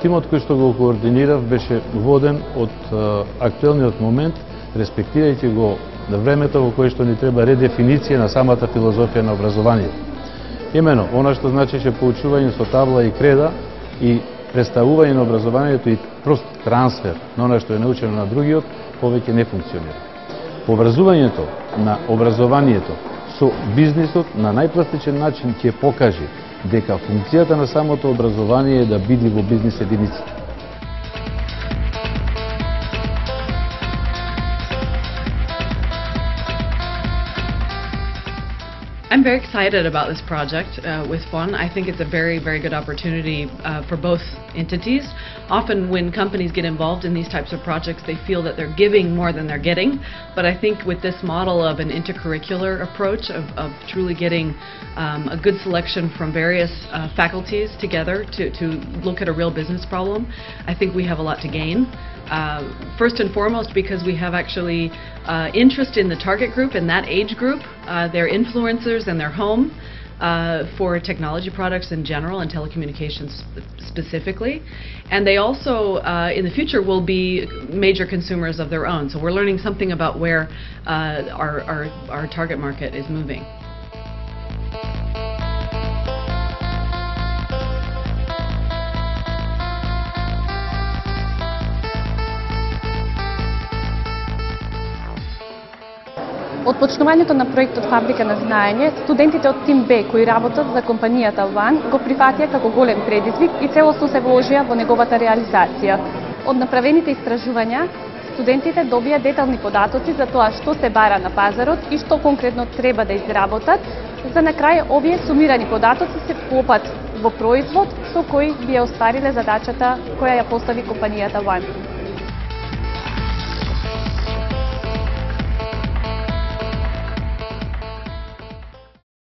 тимот кој што го координирав беше воден од актуелниот момент, респектирајќи го на времето во кое што ни треба редефиниција на самата филозофија на образованието. Имено, она што значеше поучување со табла и креда и представување на образованието и прост трансфер на она што е научено на другиот, повеќе не функционира. Поврзувањето на образованието со бизнисот на најпластичен начин ќе покаже дека функцијата на самото образование е да биде во бизнис единица. I'm very excited about this project with FON. I think it's a very, very good opportunity for both entities. Often when companies get involved in these types of projects, they feel that they're giving more than they're getting. But I think with this model of an intercurricular approach, of truly getting a good selection from various faculties together to look at a real business problem, I think we have a lot to gain. First and foremost, because we have actually interest in the target group, in that age group. They're influencers in their home for technology products in general and telecommunications specifically. And they also, in the future, will be major consumers of their own. So we're learning something about where our target market is moving. Од почнувањето на проектот Фабрика на знаење, студентите од Тим Б кои работат за компанијата ВАН го прифатија како голем предизвик и целосно се вложија во неговата реализација. Од направените истражувања, студентите добија детални податоци за тоа што се бара на пазарот и што конкретно треба да изработат, за на крај овие сумирани податоци се вклопат во производ со кој би ја оствариле задачата која ја постави компанијата ВАН.